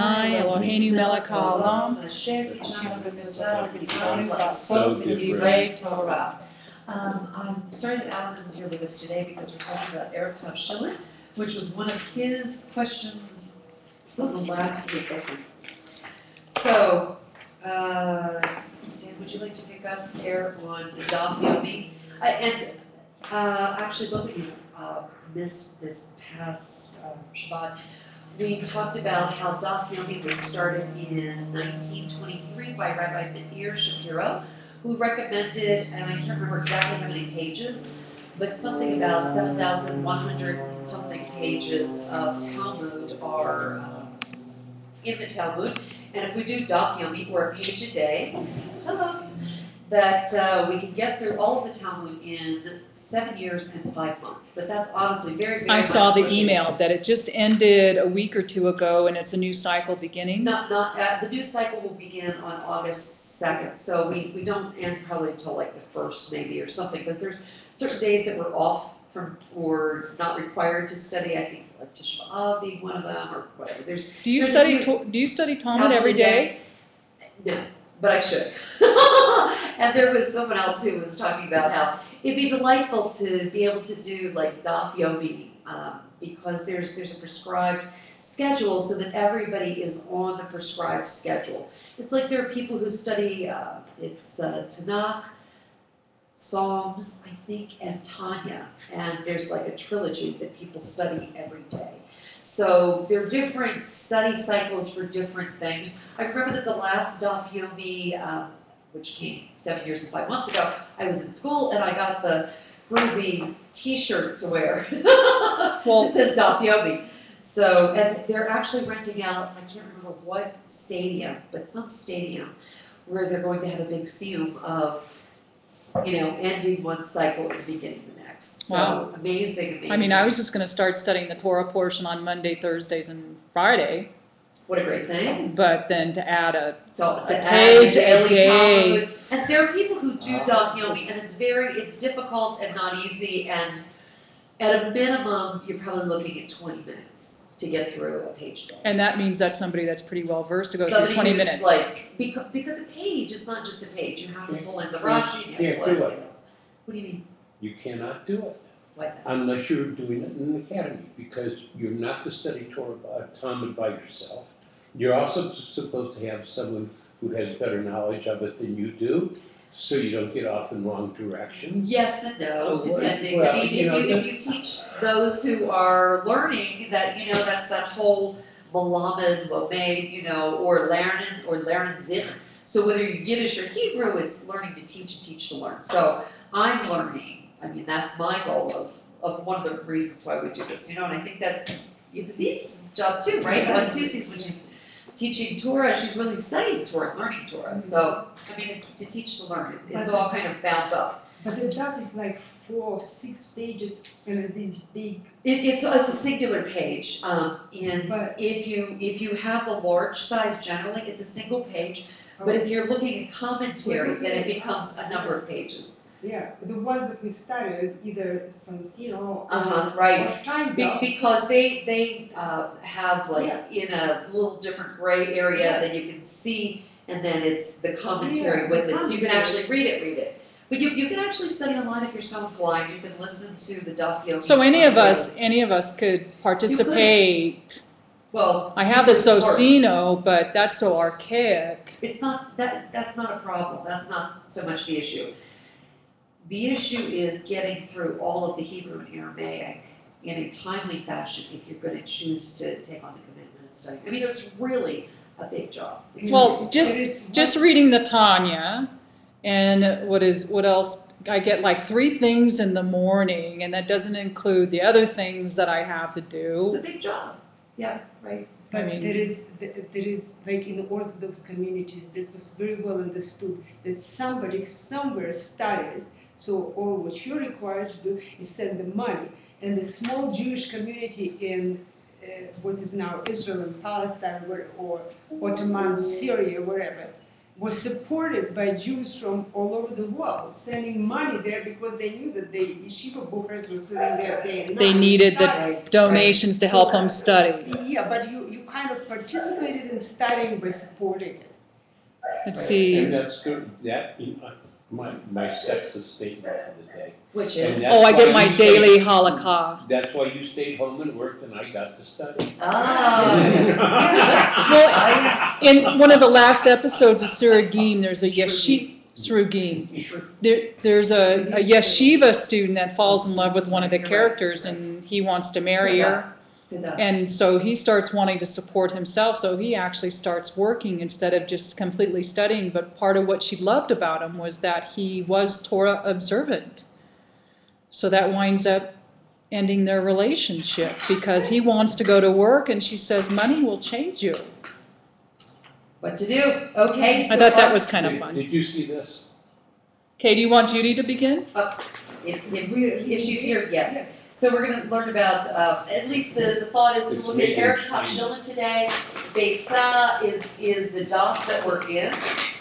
Adonai, Eloheinu melech haolam, I'm sorry that Adam isn't here with us today because we're talking about Eruv Tavshilin, which was one of his questions last week, I think. So, Dan, would you like to pick up there on the Daf Yomi? Actually, both of you missed this past Shabbat. We talked about how Daf Yomi was started in 1923 by Rabbi Meir Shapiro, who recommended, and I can't remember exactly how many pages, but something about 7,100 something pages of Talmud are in the Talmud. And if we do Daf Yomi, or a page a day, that we can get through all of the Talmud in 7 years and 5 months. But that's honestly very, very I much saw the pushing email it. that it just ended a week or two ago and it's a new cycle beginning. The new cycle will begin on August 2nd. So we don't end probably until like the 1st maybe or something, because there's certain days that we're off from or not required to study. I think like Tisha B'Av being one of them or whatever. Do you study Talmud every day? No, but I should. And there was someone else who was talking about how it'd be delightful to be able to do like Daf Yomi because there's a prescribed schedule so that everybody is on the prescribed schedule. It's like there are people who study Tanakh, Psalms, I think, and Tanya, and there's like a trilogy that people study every day. So there are different study cycles for different things. I remember that the last Daf Yomi, which came 7 years and 5 months ago, I was in school and I got the groovy T-shirt to wear. It says Daf Yomi. So, and they're actually renting out, I can't remember what stadium, but some stadium where they're going to have a big siyum of, ending one cycle and beginning the next. So Wow. amazing. I mean, I was just going to start studying the Torah portion on Monday, Thursdays, and Friday. What a great thing. But then to add a page a day. Talmud. And there are people who do Daf Yomi, and it's difficult and not easy, and at a minimum, you're probably looking at 20 minutes to get through a page a day. And that means that's somebody that's pretty well versed to go through 20 minutes. Because a page is not just a page. You have to pull in the Rashi, you have to pull in everything else. What do you mean? You cannot do it. Why is that? Unless you're doing it in an academy, because you're not to study Talmud by yourself. You're also supposed to have someone who has better knowledge of it than you do, so you don't get off in wrong directions. Yes and no, depending. Well, I mean, if you teach those who are learning that, that's that whole Malamed, Lomed, or Lernen Zich. So whether you're Yiddish or Hebrew, it's learning to teach and teach to learn. So I'm learning. I mean, that's my goal of one of the reasons why we do this, and I think that these job too, right? On Tuesdays, when she's teaching Torah, she's really studying Torah and learning Torah. Mm-hmm. So, I mean, to teach to learn, it's all kind of bound up. But the daf is like 4 or 6 pages and these big. It's a singular page. If you have the large size, generally it's a single page. But if you're looking at commentary, then it becomes a number of pages. Yeah, the ones that we study is either Sonsino right. or Time's Up. Because they have in a little different gray area that you can see, and then it's the commentary with it, so you can actually read it. But you can actually study online if you're so inclined. You can listen to the Daf Yomi. So any of us could participate. Well, I have the Socino, but that's so archaic. It's not that's not a problem. That's not so much the issue. The issue is getting through all of the Hebrew and Aramaic in a timely fashion if you're going to choose to take on the commitment of study. I mean, it's really a big job. Well, just reading the Tanya, and what else? I get like 3 things in the morning, and that doesn't include the other things that I have to do. It's a big job. Yeah, right. But there is like in the Orthodox communities that was very well understood that somebody somewhere studies. So all what you're required to do is send the money. And the small Jewish community in what is now Israel and Palestine or Ottoman Syria, wherever, was supported by Jews from all over the world, sending money there because they knew that the yeshiva bookers were sitting there day and night. They needed the Right. donations to help them study. Yeah, but you kind of participated in studying by supporting it. Let's And see. that's good, that, my sexist statement for the day. Which And is, that's Oh, I get why my you daily stayed- halakha. That's why you stayed home and worked and I got to study. yes. Well, in one of the last episodes of Suragim, there's a Suragim. There's a yeshiva student that falls in love with one of the characters and he wants to marry her. And so he starts wanting to support himself, so he actually starts working instead of just completely studying. But part of what she loved about him was that he was Torah observant. So that winds up ending their relationship because he wants to go to work and she says, money will change you. What to do? Okay, so I thought that was kind of Did fun. you see this? Okay, do you want Judy to begin? if she's here, yes. So we're going to learn about, at least the thought is to It's look at making Eruv sense. Tavshilin today. Beitzah is the daf that we're in.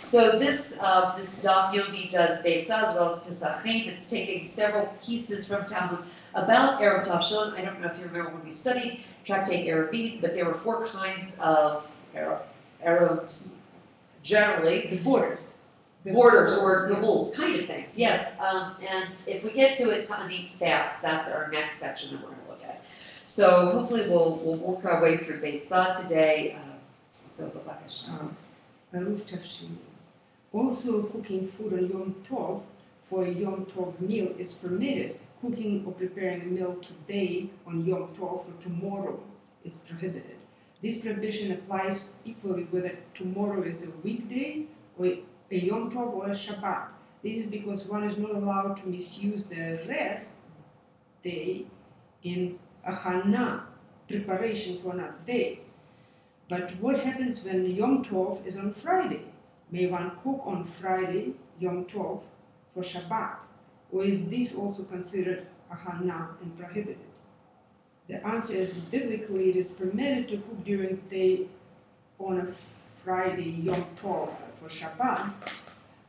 So this daf Yomi does Beitzah as well as Pesachim. It's taking several pieces from Talmud about Eruv Tavshilin. I don't know if you remember when we studied Tractate Eruvim, but there were 4 kinds of Eruvs generally. The borders. Borders or gavuls, kind of things, yes. And if we get to it tiny fast, that's our next section that we're going to look at. So hopefully we'll work our way through Beitzah today. So b'vakash. Eruv Tavshilin. Also, cooking food on Yom Tov for a Yom Tov meal is permitted. Cooking or preparing a meal today on Yom Tov for tomorrow is prohibited. This prohibition applies equally whether tomorrow is a weekday or a Yom Tov or a Shabbat. This is because one is not allowed to misuse the rest day in ahana, preparation for another day. But what happens when Yom Tov is on Friday? May one cook on Friday, Yom Tov, for Shabbat? Or is this also considered ahana and prohibited? The answer is biblically it is permitted to cook during the day on a Friday, Yom Tov, for Shabbat.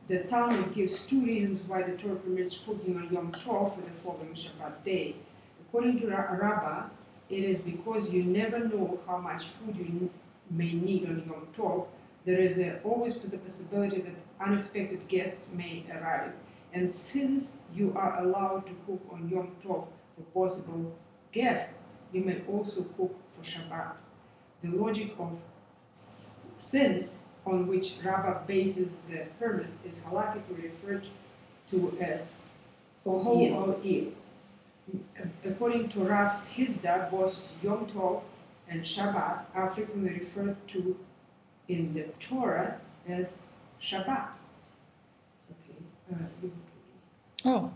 The Talmud gives 2 reasons why the Torah permits cooking on Yom Tov for the following Shabbat day. According to Rabbah, it is because you never know how much food you may need on Yom Tov. There is always the possibility that unexpected guests may arrive. And since you are allowed to cook on Yom Tov for possible guests, you may also cook for Shabbat. The logic of sins on which Rabbah bases the permit is halakhically referred to as ohol or il. According to Rav Hizda, both Yom Tov and Shabbat are frequently referred to in the Torah as Shabbat. Okay. Oh.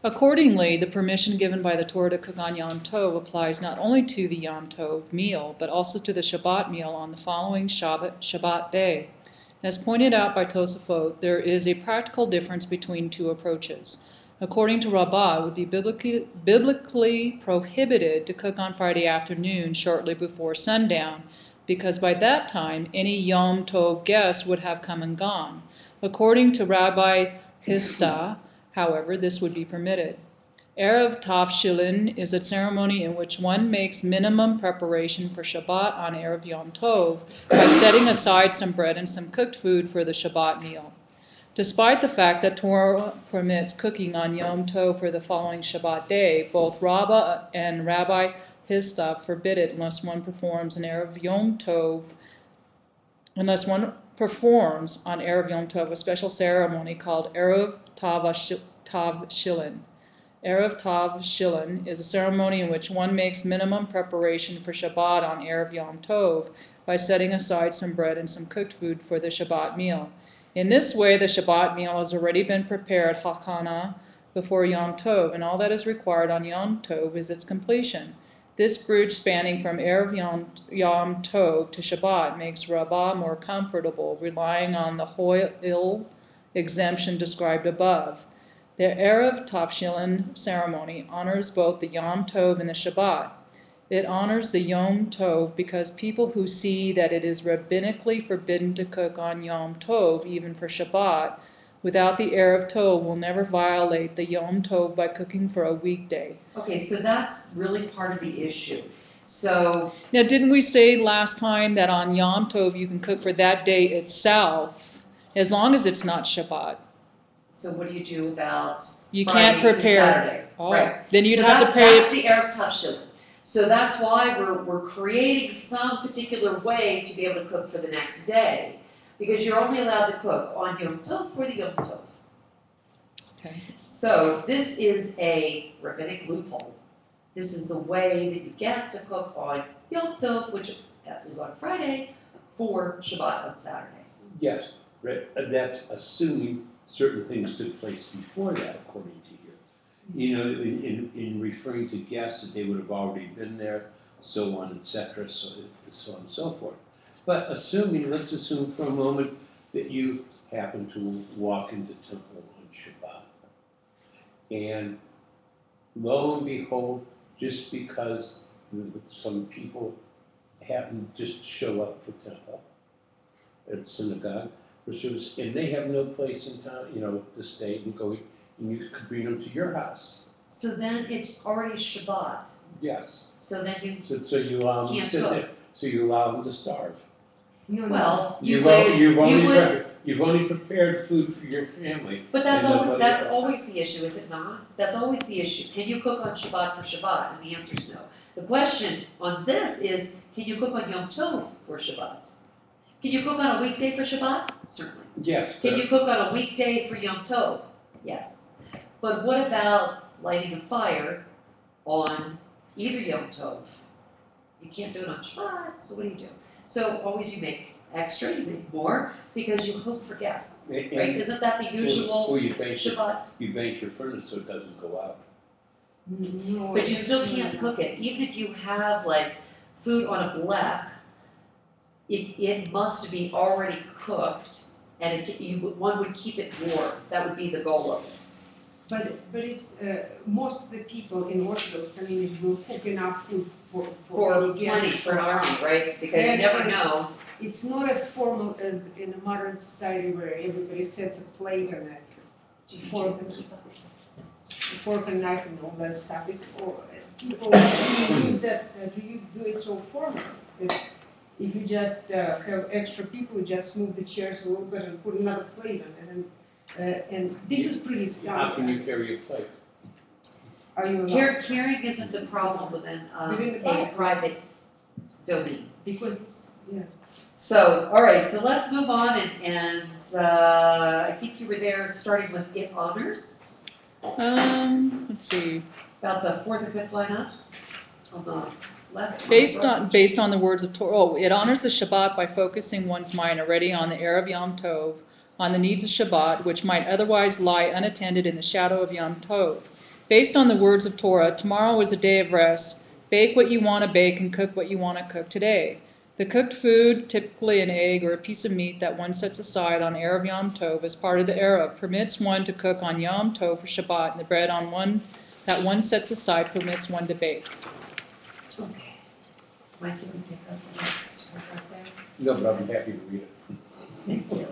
Accordingly, the permission given by the Torah to cook on Yom Tov applies not only to the Yom Tov meal, but also to the Shabbat meal on the following Shabbat day. As pointed out by Tosafot, there is a practical difference between 2 approaches. According to Rabbah, it would be biblically prohibited to cook on Friday afternoon shortly before sundown, because by that time, any Yom Tov guests would have come and gone. According to Rabbi Hizda, however, this would be permitted. Eruv Tavshilin is a ceremony in which one makes minimum preparation for Shabbat on Erev Yom Tov by setting aside some bread and some cooked food for the Shabbat meal. Despite the fact that Torah permits cooking on Yom Tov for the following Shabbat day, both Rabbah and Rabbi Hizda forbid it unless one performs on Erev Yom Tov a special ceremony called Eruv Tavshilin. Eruv Tavshilin is a ceremony in which one makes minimum preparation for Shabbat on Erev Yom Tov by setting aside some bread and some cooked food for the Shabbat meal. In this way, the Shabbat meal has already been prepared hakana before Yom Tov, and all that is required on Yom Tov is its completion. This bridge spanning from Erev Yom Tov to Shabbat makes Rabbah more comfortable, relying on the hoil exemption described above. The Eruv Tavshilin ceremony honors both the Yom Tov and the Shabbat. It honors the Yom Tov because people who see that it is rabbinically forbidden to cook on Yom Tov, even for Shabbat, without the Eruv Tov will never violate the Yom Tov by cooking for a weekday. Okay, so that's really part of the issue. So, Now, didn't we say last time that on Yom Tov you can cook for that day itself, as long as it's not Shabbat? so what do you do about You Friday can't to prepare. Saturday? Oh, Right. then you'd So have to that's pay. the Erev Tavshilin. So that's why we're creating some particular way to be able to cook for the next day, because you're only allowed to cook on Yom Tov for the Yom Tov. Okay. So this is a rabbinic loophole. This is the way that you get to cook on Yom Tov, which is on Friday, for Shabbat on Saturday. Yes, right, that's assuming certain things took place before that, according to you. You know, in referring to guests, that they would have already been there, so on, etc., so on and so forth. But let's assume for a moment that you happen to walk into temple on Shabbat. And lo and behold, just because some people happen to just show up for temple, at synagogue, and they have no place in town, to stay and go, and you could bring them to your house. So then it's already Shabbat. Yes. So then you So you allow them to can't sit cook. there. So you allow them to starve. No, Well, You've only prepared food for your family. but and nobody that's else. always the issue, is it not? That's always the issue. Can you cook on Shabbat for Shabbat? And the answer is no. The question on this is, can you cook on Yom Tov for Shabbat? Can you cook on a weekday for Shabbat? Certainly. Yes. Can you cook on a weekday for Yom Tov? Yes. But what about lighting a fire on either Yom Tov? You can't do it on Shabbat, so what do? So always you make extra, you make more, because you hope for guests, right? Isn't that the usual Or you bank Shabbat? you bank your furnace so it doesn't go out. No, But you still it's can't not. cook it. Even if you have like food on a blech, it must be already cooked, and one would keep it warm. That would be the goal of it. But it's most of the people in Orthodox communities will cook enough food For any plenty, guest. for an army, right? Because you never know. It's not as formal as in a modern society where everybody sets a plate and a fork and knife and all that stuff. It's people use that. Do you do it so formal? If you just have extra people, you just move the chairs a little bit and put another plate on it. And this is pretty standard. How can you carry a plate? Are you allowed? Carrying isn't a problem within Within the a Bible. private domain. Because it's, yeah. So, all right, so let's move on, and I think you were there starting with it honors, Let's see. about the fourth or fifth line up on the left. Based on the words of Torah, it honors the Shabbat by focusing one's mind already on the Erev Yom Tov, on the needs of Shabbat, which might otherwise lie unattended in the shadow of Yom Tov. Based on the words of Torah, tomorrow is a day of rest. Bake what you want to bake and cook what you want to cook today. The cooked food, typically an egg or a piece of meat that one sets aside on Erev Yom Tov as part of the Erev, permits one to cook on Yom Tov for Shabbat, and the bread that one sets aside permits one to bake. Okay. Mike, you can pick up the next paragraph there. No, but I'm happy to read it. Thank you.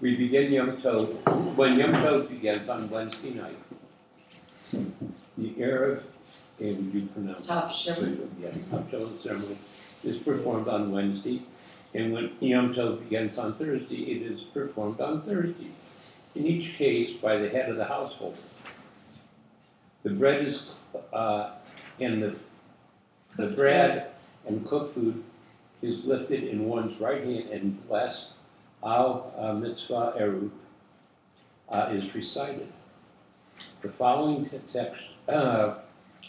We begin Yom Tov, when Yom Tov begins on Wednesday night. The Eruv, and we do pronounce Tavshilin. Yeah, Tavshilin ceremony is performed on Wednesday, and when Yom Tov begins on Thursday, it is performed on Thursday. In each case, by the head of the household. The bread is, and the bread and cooked food is lifted in one's right hand and blessed. Al mitzvah Eruv is recited. The following text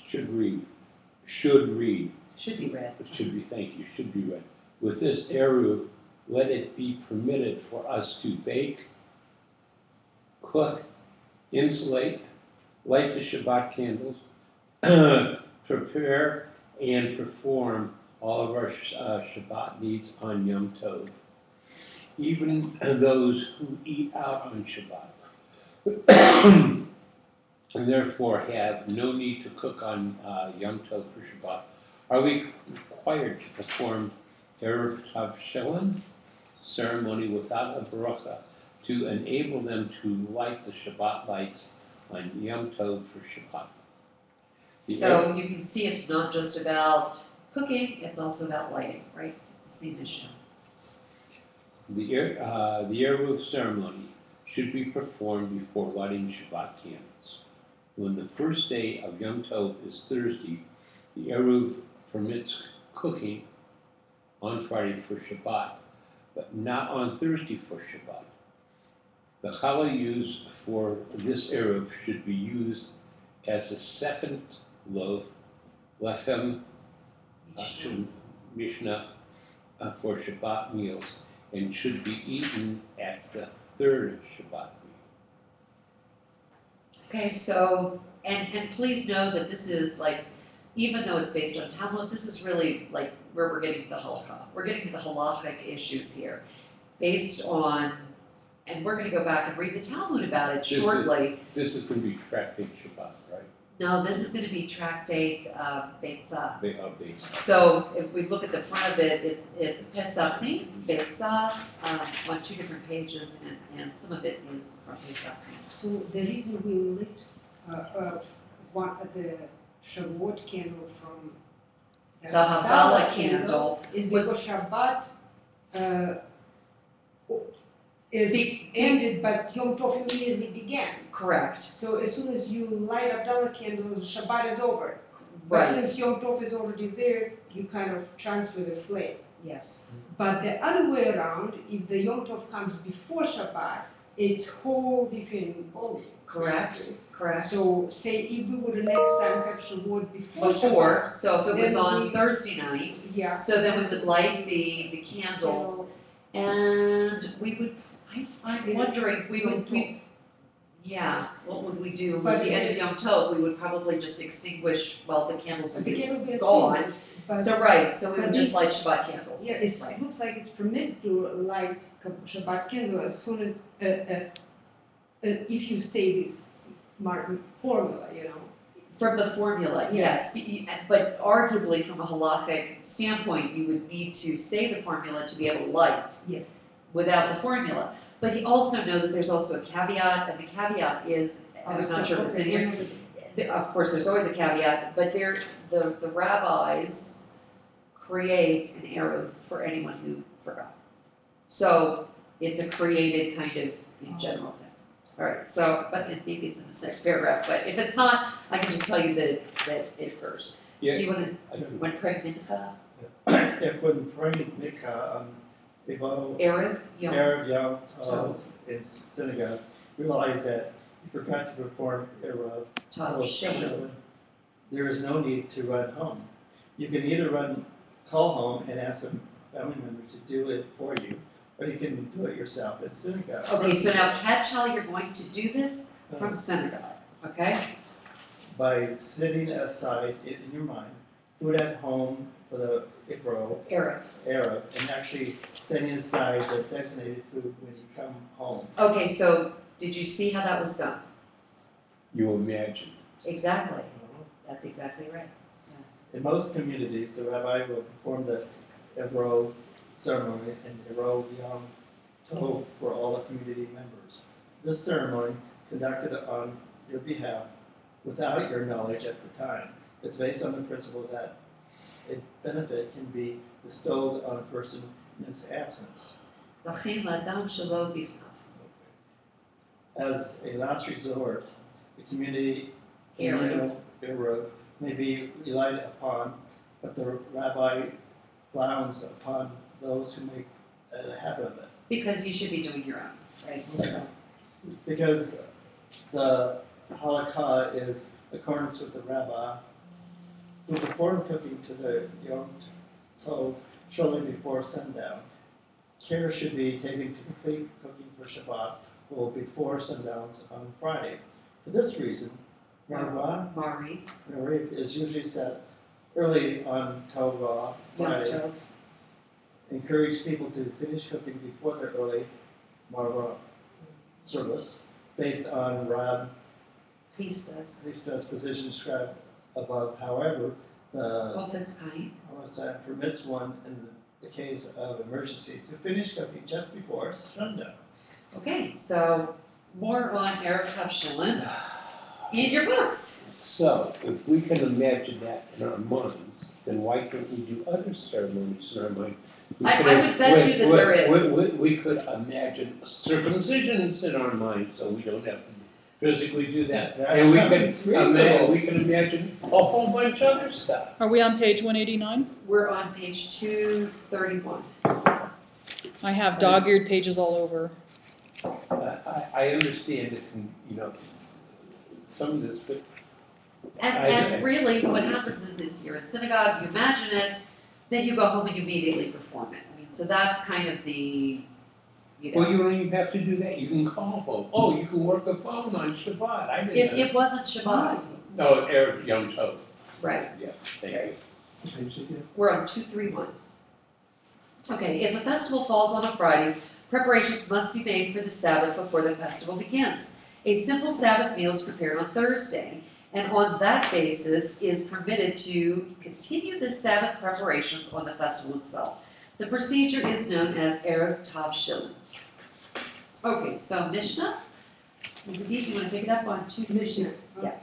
should be read. With this Eruv, let it be permitted for us to bake, cook, insulate, light the Shabbat candles, prepare and perform all of our Shabbat needs on Yom Tov. Even those who eat out on Shabbat and therefore have no need to cook on Yom Tov for Shabbat, are we required to perform Eruv Tavshilin ceremony without a bracha to enable them to light the Shabbat lights on Yom Tov for Shabbat? The So you can see it's not just about cooking, it's also about lighting, right? It's the same issue. The Eruv ceremony should be performed before lighting Shabbat candles. When the first day of Yom Tov is Thursday, the Eruv permits cooking on Friday for Shabbat, but not on Thursday for Shabbat. The challah used for this Eruv should be used as a second loaf, lechem, mishnah, for Shabbat meals, and should be eaten at the third Shabbat meal. Okay, so, and please know that this is like, even though it's based on Talmud, this is really like where we're getting to the halacha. We're getting to the halachic issues here, based on, and we're going to go back and read the Talmud about it shortly. This is going to be tractate Shabbat, right? No, this is going to be tractate Beitzah. Beitzah. So if we look at the front of it, it's Pesachim, Beitzah, on two different pages, and some of it is from Pesachim. So the reason we lit the Shavuot candle from The Havdalah candle is was- because Shabbat is ended, but Yom Tov immediately began. Correct, So as soon as you light Havdalah candles, Shabbat is over. But right, since Yom Tov is already there, you kind of transfer the flame. yes. But the other way around, if the Yom Tov comes before Shabbat, it's whole different ballgame. Correct, correct. So say if we would next time have Shavuot before Before, so if it was Then on we- Thursday night, Shabbat, yeah. so then we would light the candles, and we would, I'm Yeah. wondering, Yom yeah, what would we do? But At the end of Yom Tov, we would probably just extinguish, well, the candles would The be candle will be gone. extinguished, but So, right, so we but would just this- light Shabbat candles. yeah, it Right. looks like it's permitted to light Shabbat candle as soon as if you say this formula, you know. From the formula, yes, but arguably from a halachic standpoint, you would need to say the formula to be able to light Yes. without the formula. But you also know that there's also a caveat, and the caveat is, I'm not sure if it's in here, of course, there's always a caveat, but the rabbis create an Eruv for anyone who forgot. So it's a created kind of in general thing. All right, so, but maybe it's in this next paragraph, but if it's not, I can just tell you that it occurs. Do Yeah, you want I don't to, know. when pray mincha, If when praying Mikha on Evo, Eruv, Yom Erev Yom Tov. Tov in synagogue, realize that you forgot to perform Erev Tavshilin. there is no need to run home. You can either call home and ask a family member to do it for you, or you can do it yourself at synagogue. Okay, so now catch how you're going to do this from synagogue, okay? By setting aside in your mind food at home for the Erev, Eruv. and actually setting aside the designated food when you come home. Okay, so did you see how that was done? You imagine. Exactly, that's exactly right. In most communities, the rabbi will perform the Eruv ceremony and Eruv Yom Tov for all the community members. This ceremony, conducted on your behalf without your knowledge at the time, is based on the principle that a benefit can be bestowed on a person in his absence. Zachin l'adam shelo bifnav. As a last resort, the community Eruv. Eruv may be relied upon, but the rabbi frowns upon those who make a habit of it. Because you should be doing your own, right? So, Because the halakha is accordance with the rabbi who performed cooking to the Yom Tov shortly before sundown. Care should be taken to complete cooking for Shabbat or before sundowns on Friday. For this reason, Rabbi Mari, Eruv is usually set early on Tov Yom Friday. Tov. Encourage people to finish cooking before their early Marva service, based on Rab Please does. At least as position described above. However, the Offense kind. OSI permits one in the case of emergency to finish cooking just before sundown. Okay, so more on Eruv Tavshilin in your books. So, if we can imagine that in our minds, then why can't we do other ceremonies in our mind? I would bet you that there is. We could imagine circumcisions in our mind, so we don't have to physically do that. That And sounds reasonable. we can imagine a whole bunch of other stuff. Are we on page 189? We're on page 231. I have dog-eared pages all over. I understand it, you know, some of this, but And really, what happens is if you're in synagogue, you imagine it, then you go home and you immediately perform it. I mean, so that's kind of the, you know. well, you don't even have to do that. You can call home. Oh, you can work a phone on Shabbat. I didn't know. It wasn't Shabbat, No, Erev Yom Tov. right? Yeah, thank you. We're on 231. Okay, if a festival falls on a Friday, preparations must be made for the Sabbath before the festival begins. A simple Sabbath meal is prepared on Thursday, and on that basis is permitted to continue the Sabbath preparations on the festival itself. The procedure is known as Eruv Tavshilin. Okay, so Mishnah, you want to pick it up on 231? Yeah. Okay.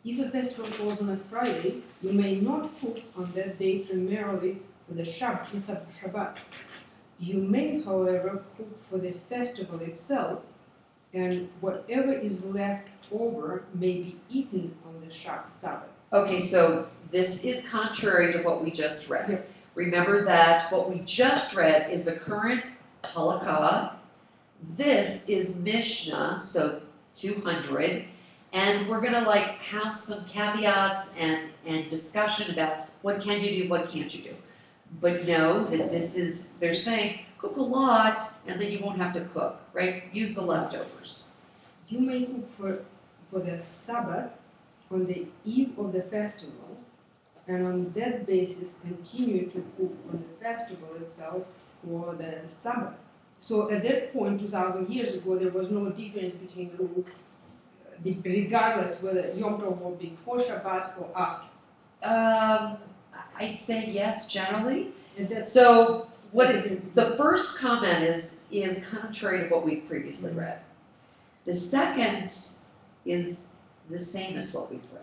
If a festival falls on a Friday, you may not cook on that day primarily for the Shabbat. You may, however, cook for the festival itself, and whatever is left over may be eaten on the Sabbath. Okay, so this is contrary to what we just read. Yeah. Remember that what we just read is the current halakha. This is Mishnah, so 200, and we're gonna like have some caveats and discussion about what can you do, what can't you do. But know that this is, they're saying, cook a lot, and then you won't have to cook, right? Use the leftovers. You may cook for the Sabbath on the eve of the festival, and on that basis continue to cook on the festival itself for the Sabbath. So at that point, 2,000 years ago, there was no difference between the rules, regardless whether Yom Tov was before Shabbat or after. I'd say yes, generally. And that's So the first comment is contrary to what we've previously read. The second is the same as what we've read.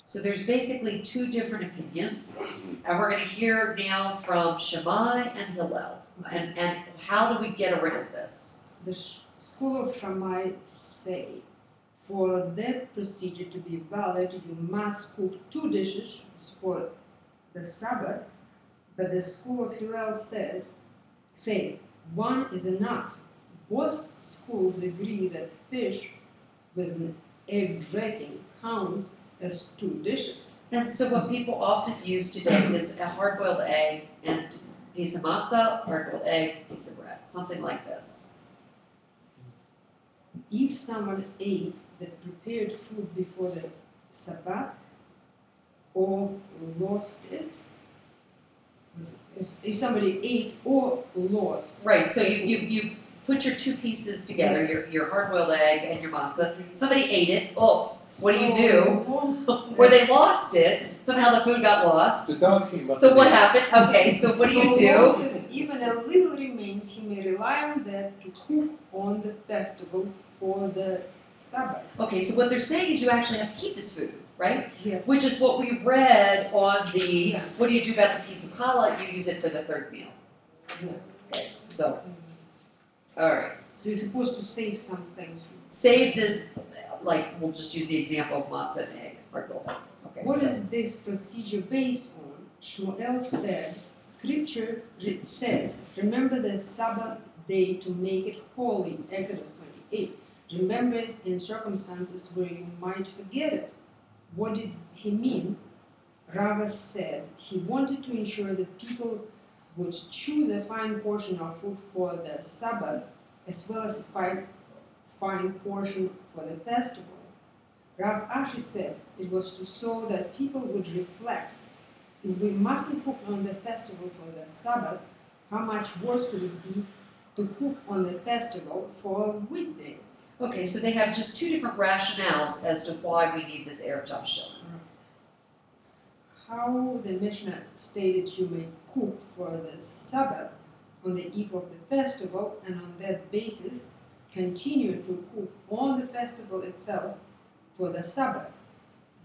So there's basically two different opinions, and we're going to hear now from Shammai and Hillel. And how do we get around this? The school of Shammai say, for that procedure to be valid, you must cook 2 dishes for the Sabbath, but the school of Hillel say 1 is enough. Both schools agree that fish with an egg dressing counts as 2 dishes. And so what people often use today is a hard-boiled egg and a piece of matzah, hard-boiled egg, piece of bread, something like this. If someone ate the prepared food before the Sabbath or lost it, if somebody ate or lost. Right, so you put your 2 pieces together, your hard-boiled egg and your matzah. Somebody ate it, oops, what do you do? Or they lost it, somehow the food got lost. The dog came up. So what happened? Okay, so what do you do? If even a little remains, he may rely on that to cook on the festival for the Sabbath. Okay, so what they're saying is you actually have to keep this food, right? Yes. Which is what we read on the, Yeah. what do you do about the piece of challah? You use it for the 3rd meal. Yeah. Okay, so, all right. So you're supposed to save some things. Save this, like, we'll just use the example of matzah and egg, hard-boiled egg. Okay, What so, is this procedure based on? Shmuel said, Scripture says, remember the Sabbath day to make it holy, Exodus 28. Remember it in circumstances where you might forget it. What did he mean? Rava said he wanted to ensure that people would choose a fine portion of food for the Sabbath as well as a fine portion for the festival. Rav Ashi said it was so that people would reflect, if we mustn't cook on the festival for the Sabbath, how much worse would it be to cook on the festival for a weekday? Okay, so they have just two different rationales as to why we need this Erev Tavshilin. How the Mishnah stated you may cook for the Sabbath on the eve of the festival, and on that basis continue to cook on the festival itself for the Sabbath.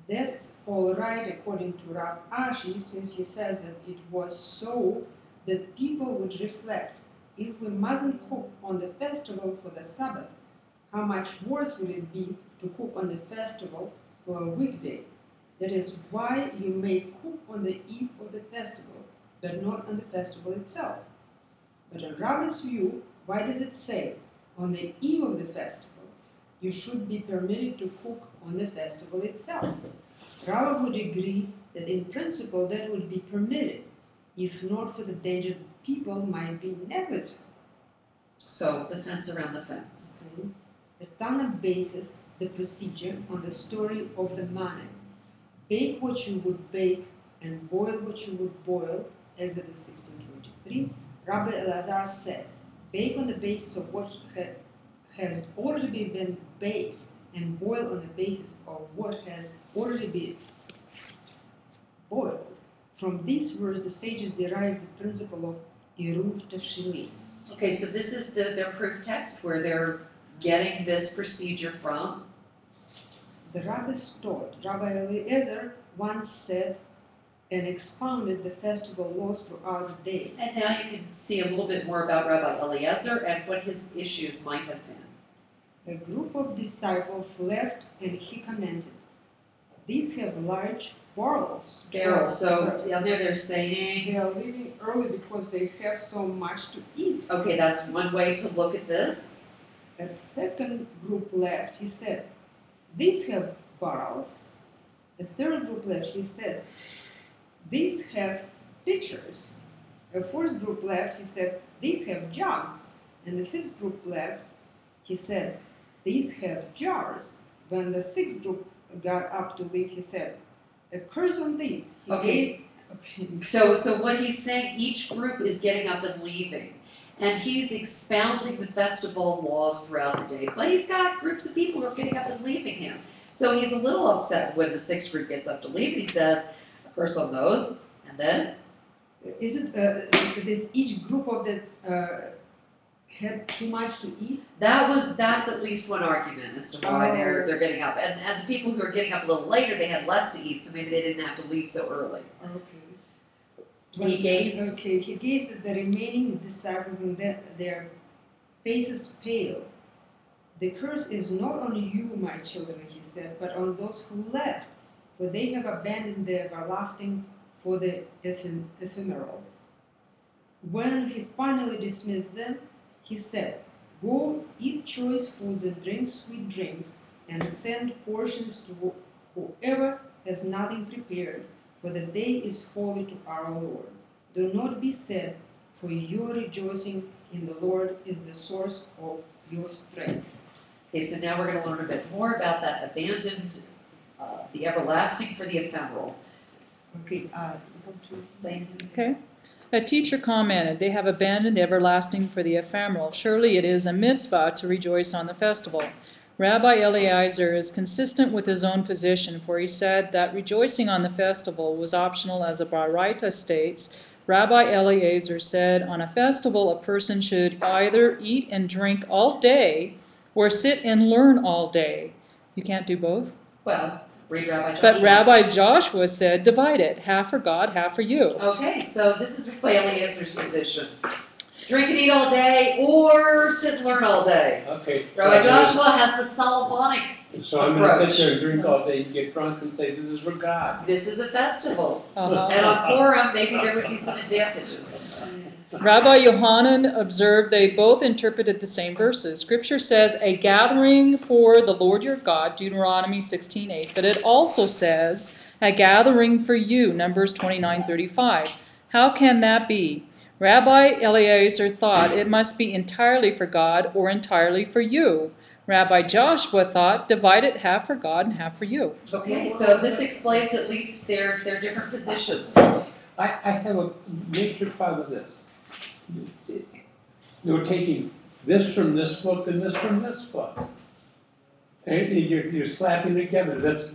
That's all right according to Rav Ashi, since he says that it was so that people would reflect, if we mustn't cook on the festival for the Sabbath, how much worse would it be to cook on the festival for a weekday? That is why you may cook on the eve of the festival, but not on the festival itself. But in Rabbi's view, why does it say on the eve of the festival you should be permitted to cook on the festival itself? Rabbi would agree that in principle that would be permitted, if not for the danger that people might be negligent. So the fence around the fence. Okay. The Tana bases the procedure on the story of the manna. Bake what you would bake and boil what you would boil, Exodus 16:23. Rabbi Elazar said, bake on the basis of what has already been baked and boil on the basis of what has already been boiled. From this verse, the sages derived the principle of Eruv Tavshilin. Okay, so this is their proof text where they're getting this procedure from. The rabbis taught. Rabbi Eliezer once said and expounded the festival laws throughout the day. And now you can see a little bit more about Rabbi Eliezer and what his issues might have been. A group of disciples left and he commented, these have large barrels. Barrels, so down there they're saying, They are leaving early because they have so much to eat. okay, that's one way to look at this. A second group left, he said, these have barrels. A third group left, he said, these have pitchers. A fourth group left, he said, these have jugs. And the fifth group left, he said, these have jars. When the sixth group got up to leave, he said, a curse on these. He Okay. gave- So what he's saying, each group is getting up and leaving. And he's expounding the festival laws throughout the day. But he's got groups of people who are getting up and leaving him. So he's a little upset when the sixth group gets up to leave. And he says, a curse on those. And then, Is it that each group of the had too much to eat? that's at least one argument as to why they're getting up. And the people who are getting up a little later, they had less to eat, so maybe they didn't have to leave so early. Okay. He gazed. Okay, he gazed at the remaining disciples and their faces pale. The curse is not on you, my children, he said, but on those who left, for they have abandoned the everlasting for the ephemeral. When he finally dismissed them, he said, go eat choice foods and drink sweet drinks, and send portions to whoever has nothing prepared, for the day is holy to our Lord. Do not be sad, for your rejoicing in the Lord is the source of your strength. Okay, so now we're going to learn a bit more about that abandoned, the everlasting for the ephemeral. Okay, Thing. Okay. A teacher commented, they have abandoned the everlasting for the ephemeral. Surely it is a mitzvah to rejoice on the festival. Rabbi Eliezer is consistent with his own position, for he said that rejoicing on the festival was optional, as a Baraita states. Rabbi Eliezer said, on a festival a person should either eat and drink all day or sit and learn all day. You can't do both? Well, read Rabbi Joshua. But Rabbi Joshua said, divide it, half for God, half for you. Okay, so this is Rabbi Eliezer's position. Drink and eat all day, or sit and learn all day. Okay. Rabbi Joshua has the Solomonic. So I'm going to sit there and drink all day and get drunk and say, this is for God. This is a festival. Uh-huh. And on Purim, maybe there would be some advantages. Rabbi Yohanan observed they both interpreted the same verses. Scripture says, a gathering for the Lord your God, Deuteronomy 16:8, but it also says, a gathering for you, Numbers 29:35. How can that be? Rabbi Eliezer thought it must be entirely for God or entirely for you. Rabbi Joshua thought, divide it half for God and half for you. Okay, so this explains at least their different positions. I have a major problem with this. They were taking this from this book and this from this book. And you're slapping together. That's,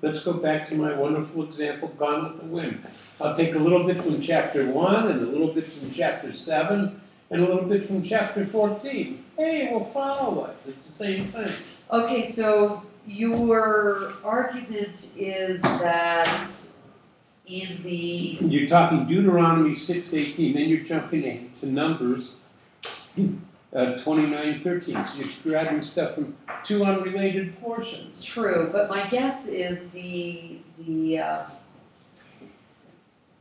let's go back to my wonderful example, Gone with the Wind. I'll take a little bit from chapter 1 and a little bit from chapter 7 and a little bit from chapter 14. Hey, we'll follow it. It's the same thing. Okay, so your argument is that in the, You're talking Deuteronomy 6:18, then you're jumping into Numbers 29:13. So you're grabbing stuff from two unrelated portions. true, but my guess is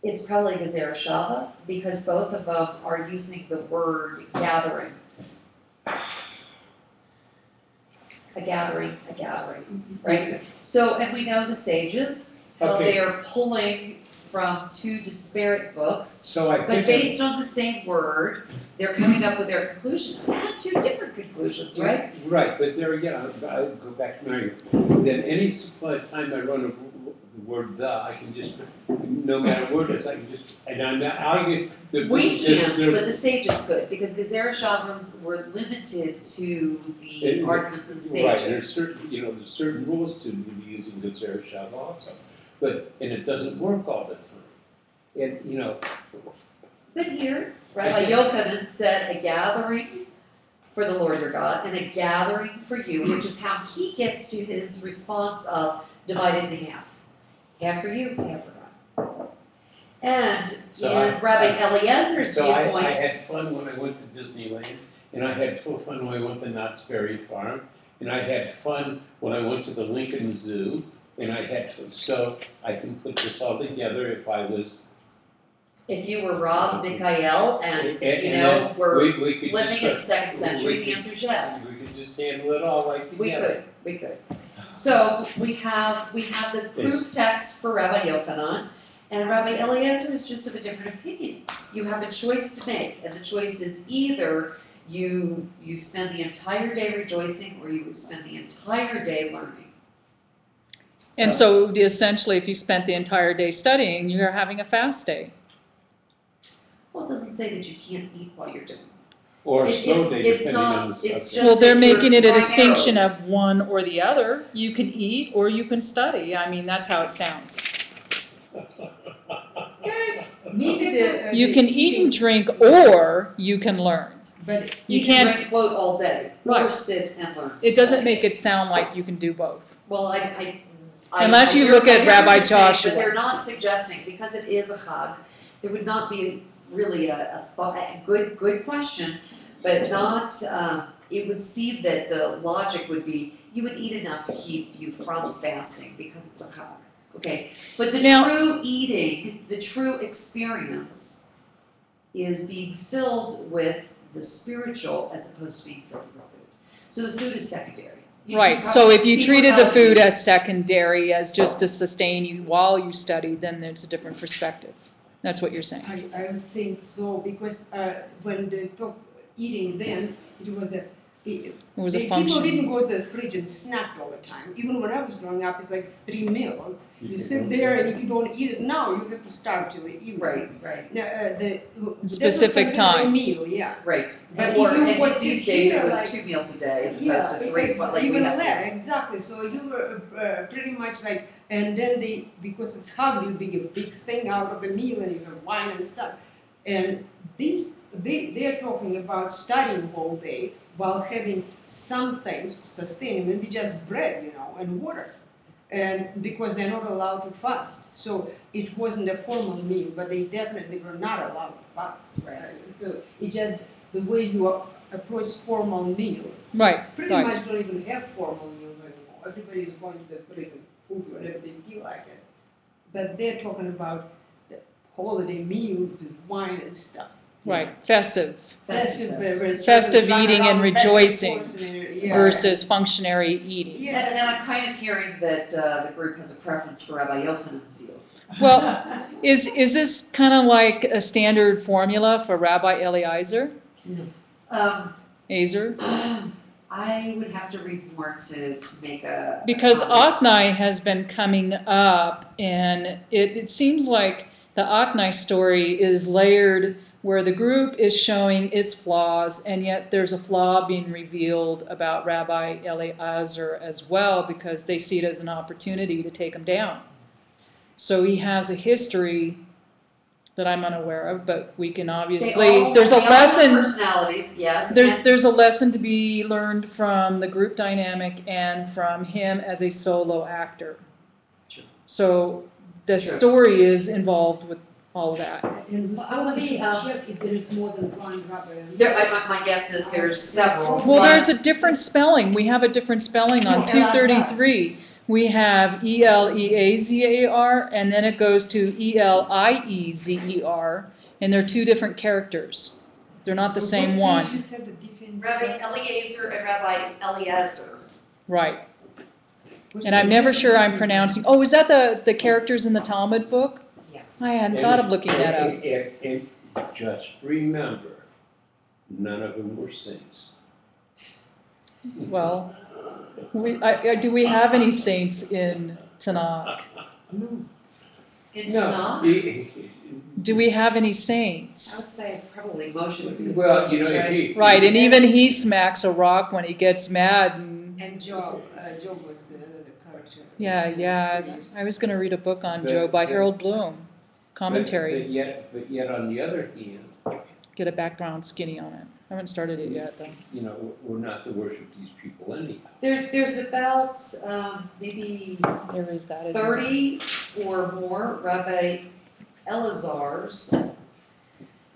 it's probably Gezerah Shava, because both of them are using the word gathering. A gathering, right? So, and we know the sages, how Okay. they are pulling from two disparate books, So I but think based on the same word, they're coming up with their conclusions, and two different conclusions, right? Right, but there again, I'll go back to my argument. Then any supply time I run the word "the," I can just, no matter where it is, I can just, and I'll get the. We can't, but the sages could, because Gezerah Shavas were limited to the arguments of the Right, and sages. there's certain, there's certain rules to be using Gezerah Shav also, and it doesn't work all the time. And, But here, Rabbi Yochanan said a gathering for the Lord your God and a gathering for you, which is how he gets to his response of divide it in half. Half for you, half for God. And So in Rabbi Eliezer's so I viewpoint, had fun when I went to Disneyland, and I had full fun when I went to Knott's Berry Farm, and I had fun when I went to the Lincoln Zoo, and I had fun. So I can put this all together if I was. if you were Rav Mikhael and, then were we could living just, in the second century, we the answer is yes. We could just handle it all right together. We could. So we have the proof text for Rabbi Yochanan, and Rabbi Eliezer is just of a different opinion. You have a choice to make, and the choice is either you spend the entire day rejoicing, or you spend the entire day learning. And so essentially, if you spent the entire day studying, you're having a fast day. Well, it doesn't say that you can't eat while you're doing it. Or It- slow it's- day, it's depending not- on the it's subject. just Well, they're that you're making it a primarily- distinction of one or the other. You can eat or you can study. I mean, that's how it sounds. Neither You can eat and drink or you can learn. But You You can can't, drink, quote, all day, or Right. sit and learn. it doesn't make it sound like you can do both. Well, Unless you hear- look at I hear what Rabbi you're saying, Joshua. But they're not suggesting, because it is a chag, there would not be really a good question, but not, it would seem that the logic would be, you would eat enough to keep you from fasting, because it's a chag, okay? But the Now- true eating, the true experience is being filled with the spiritual as opposed to being filled with the food. So the food is secondary. Right, so if you people treated the tell food you- as secondary, as just to sustain you while you study, then it's a different perspective. That's what you're saying. I would think so, because when they talk eating then, it was a function. People didn't go to the fridge and snack all the time. Even when I was growing up, it's like 3 meals. You sit there, and if you don't eat it now, you have to start till the evening. Right, Now, that was Specific considered a times. meal, yeah. right. But And, if you and watch these it days here, it was like- 2 meals a day as Yeah, opposed to 3, it's like we even have. less, exactly. So you were pretty much like, and then because it's hard, you make a big thing out of the meal, and you have wine and stuff. And they're talking about studying all day while having some things to sustain, maybe just bread, and water. And because they're not allowed to fast. So it wasn't a formal meal, but they definitely were not allowed to fast. Right. So it just, the way you approach formal meal, Right, pretty right. much don't even have formal meals anymore. Everybody is going to the freaking foods whenever they feel like it. But they're talking about the holiday meals with wine and stuff. Right, festive Festive. Festive eating and rejoicing Yeah. versus functionary eating. Yeah. And I'm kind of hearing that the group has a preference for Rabbi Yochanan's view. Well, is this kind of like a standard formula for Rabbi Eliezer? Um, Azer? I would have to read more to make a Because comment. Achnai has been coming up, and it seems like the Achnai story is layered where the group is showing its flaws, and yet there's a flaw being revealed about Rabbi Eliezer as well, because they see it as an opportunity to take him down. So he has a history that I'm unaware of, but we can obviously, there's a they all have lesson. personalities, yes. There's a lesson to be learned from the group dynamic and from him as a solo actor. Sure. So the Sure. story is involved with all of that. And Let me, check if there is more than one rabbi. my guess is there's several. Well, but- there's a different spelling. We have a different spelling on No, 233. We have Eleazar, and then it goes to Eliezer, and they're two different characters. They're not the same You one. said the difference. Rabbi Eliezer and Rabbi Eliezer. Right. What's And I'm the never sure I'm difference? pronouncing, oh, is that the characters in the Talmud book? Yeah. I hadn't thought of looking that up. And just remember, none of them were saints. Well, do we have any saints in Tanakh? No. It's No, not. Do we have any I would saints? say probably Moshe would be the Well, closest, you know, right? Right, and even he smacks a rock when he gets mad. And Job was the character. Yeah. I was going to read a book on But- Job by but- Harold Bloom. Commentary. But yet on the other hand, Get a background skinny on it. I haven't started it yet, though. you know, we're not to worship these people anyhow. There's about maybe There is that. isn't there? 30 or more Rabbi Eleazars.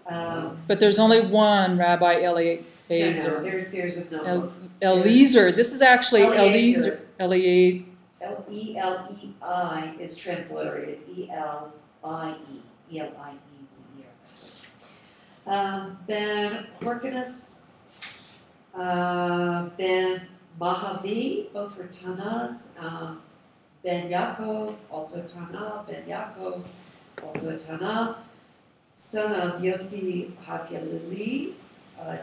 But there's only one Rabbi No, Eliezer. there's a number. Eliezer. This is actually Eliezer. Eliezer. Elei is transliterated. Elie. Eliezer. That's it. Ben Horkanus, Ben Mahavi, both were Tanas. Ben Yaakov, also Tana. Ben Yaakov, also a Tana. Son of Yossi HaGalili,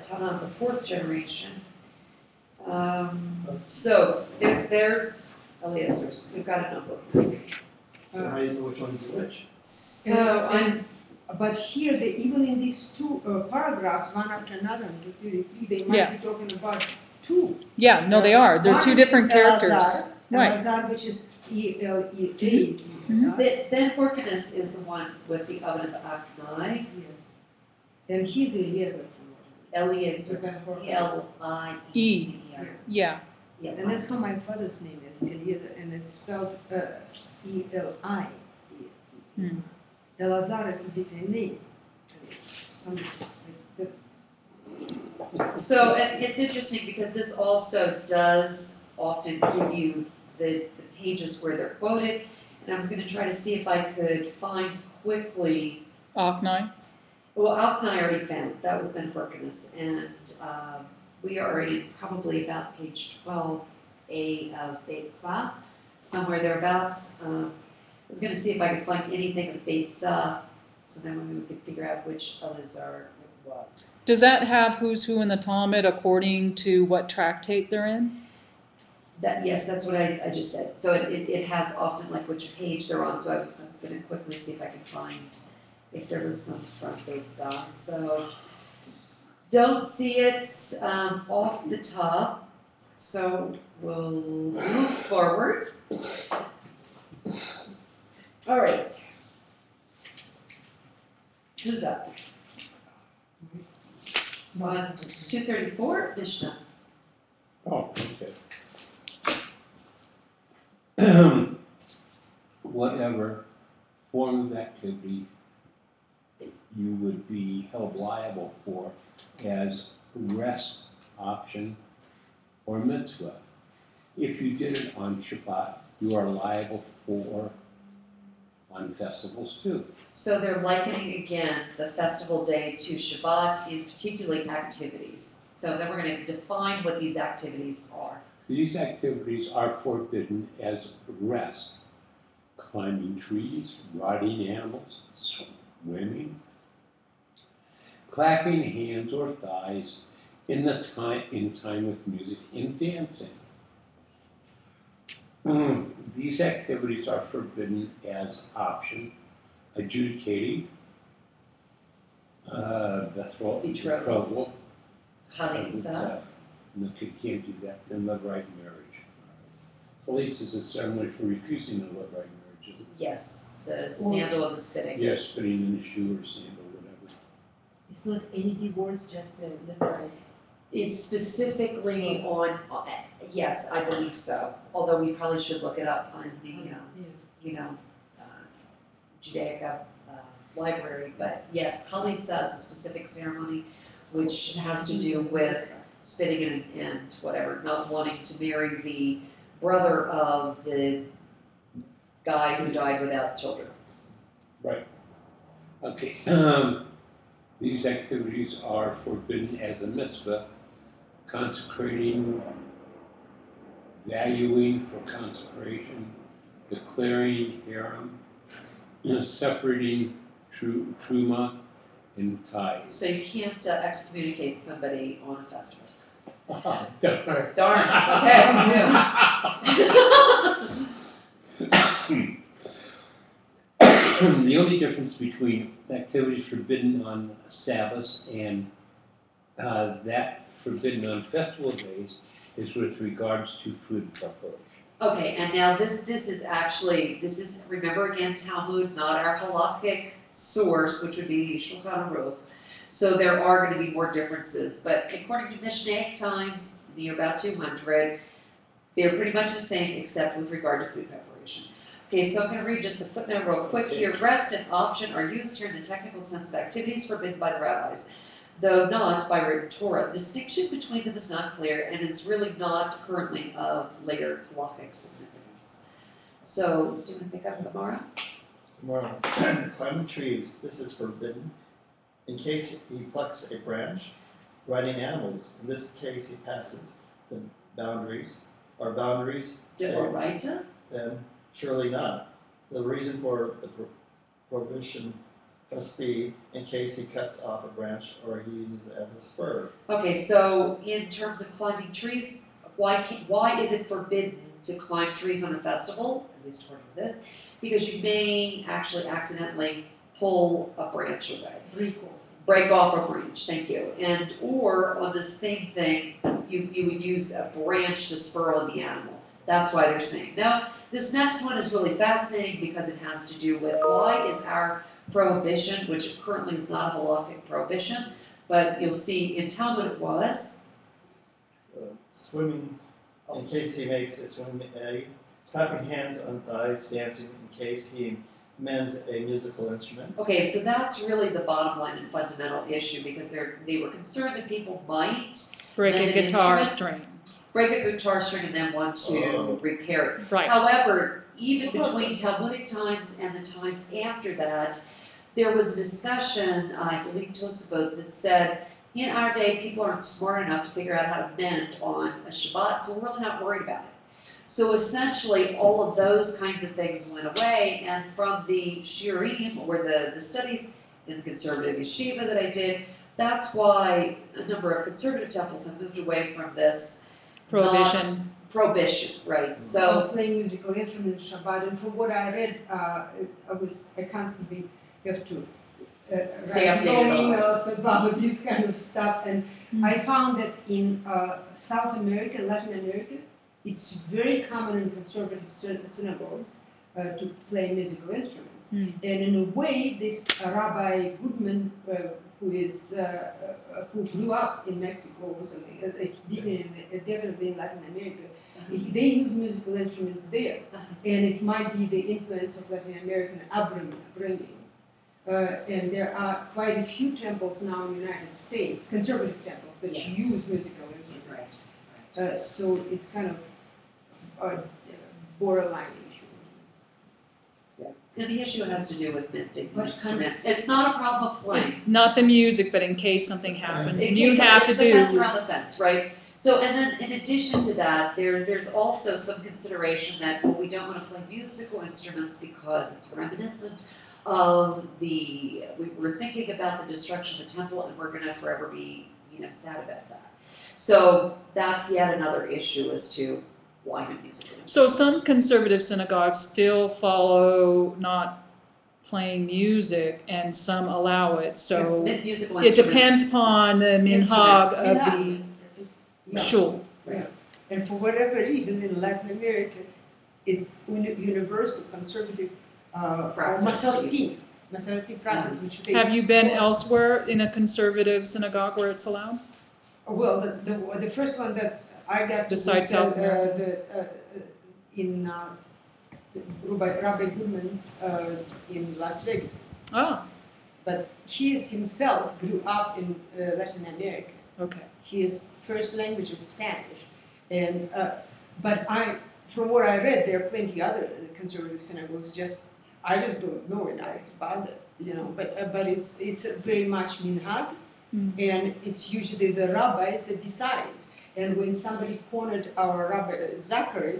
Tana of the fourth generation. So there's Eliezer's. We've got a number. So how do you know which one's which? So But here, even in these two paragraphs, one after another, 233, they might Yeah. be talking about two. Yeah, no, they are. They're two One different is characters. Elazar, Right. Elazar, which is E-L-E-A. Mhm. Ben Horkanus is the one with the oven of Aknai. And he's Eliezer. Eliezer. Ben Horkanus. Eliezer. Yeah. Yeah. And that's how my father's name is, Eliezer, and it's spelled E-L-I. Hmm. Elazar, it's a different name. Something like that. So and it's interesting because this also does often give you the pages where they're quoted. And I was going to try to see if I could find quickly. Achnai. Well, Alknai I already found. That was Ben Horkanus. And we are in probably about page 12A of Beitzah, somewhere thereabouts. I was going to see if I could find anything of Beitzah, so then we could figure out which Elazar it was. Does that have who's who in the Talmud according to what tractate they're in? Yes, that's what I just said. So it has often like which page they're on. So I was going to quickly see if I could find if there was some from Beitzah. So don't see it off the top. So we'll move forward. All right. Who's up? On 234, Mishnah. Oh, okay. Whatever form of activity you would be held liable for as rest option or mitzvah. If you did it on Shabbat, you are liable for on festivals too. So they're likening again the festival day to Shabbat, in particularly activities. So then we're going to define what these activities are. These activities are forbidden as rest. Climbing trees, riding animals, swimming, clapping hands or thighs in time with music and dancing. These activities are forbidden as option, adjudicating, Betrothal. Chalitza. No, you can't do that, then levirate marriage. Chalitza is a ceremony for refusing the levirate marriage, isn't it? Yes, the sandal and the spitting. Yes, spitting in the shoe or sandal, whatever. It's not any divorce, just the bride. It's specifically on, yes, I believe so, although we probably should look it up on the, you know, Judaica library, but yes, Chalitza is a specific ceremony which has to do with spitting and whatever, not wanting to marry the brother of the guy who died without children. Right. Okay. These activities are forbidden as a mitzvah, consecrating, valuing for consecration, declaring haram, separating truma and tithe. So you can't excommunicate somebody on a festival. Darn. Darn, okay, The only difference between activities forbidden on Sabbaths and that forbidden on festival days is with regards to food preparation. Okay, and now this is, remember again, Talmud, not our halakhic source, which would be Shulchan Aruch. So there are going to be more differences, but according to Mishnaic times, in the year about 200, they're pretty much the same except with regard to food preparation. Okay, so I'm going to read just the footnote real quick here. Rest and option are used here in the technical sense of activities forbidden by the rabbis, though not by written Torah. The distinction between them is not clear and is really not currently of later halachic significance. So, do you want to pick up tomorrow? Tomorrow, climbing trees, this is forbidden. In case he plucks a branch, riding animals, in this case he passes the boundaries. Are boundaries? D'oraita? Then surely not. The reason for the prohibition must be in case he cuts off a branch or he uses it as a spur. Okay, so in terms of climbing trees, why is it forbidden to climb trees on a festival, at least according to this? Because you may actually accidentally pull a branch away. Break off a branch, thank you. And or on the same thing, you would use a branch to spur on the animal. That's why they're saying. Now, this next one is really fascinating because it has to do with why is our prohibition, which currently is not a halakhic prohibition, but you'll see in Talmud it was. Swimming, in case he makes a swimming clapping hands on thighs, dancing in case he mends a musical instrument. Okay, so that's really the bottom line and fundamental issue because they were concerned that people might Break mend a an guitar instrument, string. break a guitar string and then want to repair it. Right. However, even between Talmudic times and the times after that, there was a discussion, I believe Tosafot, that said, in our day, people aren't smart enough to figure out how to mend on a Shabbat, so we're really not worried about it. So essentially, all of those kinds of things went away, and from the shiurim, or the studies in the conservative yeshiva that I did, that's why a number of conservative temples have moved away from this Prohibition. Prohibition, right? So playing musical instruments Shabbat, and from what I read, I constantly have to Stay write updated on emails about this kind of stuff, and I found that in South America, Latin America, it's very common in conservative synagogues to play musical instruments. And in a way, this Rabbi Goodman, who grew up in Mexico or something, definitely in Latin America, they use musical instruments there. And it might be the influence of Latin American upbringing. And there are quite a few temples now in the United States, conservative temples, that use musical instruments. So it's kind of a borderline issue. And the issue has to do with mending the instrument. It's not a problem of playing. Not the music, but in case something happens, In and you case have to it's the fence do. around the fence, right? So, and then in addition to that, there's also some consideration that, well, we don't want to play musical instruments because it's reminiscent of we're thinking about the destruction of the temple and we're going to forever be, sad about that. So that's yet another issue as to why no musical instruments. So some conservative synagogues still follow not playing music and some allow it. So Musical it instruments. depends upon the minhag of Instruments. the shul. Yeah. And for whatever reason, in Latin America, it's universal conservative or Practice. Masorti practice, which they Have you been elsewhere in a conservative synagogue where it's allowed? Well, the first one that I got to Besides was, South America? in Rabbi Goodman's in Las Vegas. Oh, But he himself grew up in Latin America. okay. His first language is Spanish, and but from what I read, there are plenty other conservative synagogues. I just don't know enough about it, you know. But it's very much minhag, and it's usually the rabbis that decide. And when somebody cornered our Rabbi Zachary,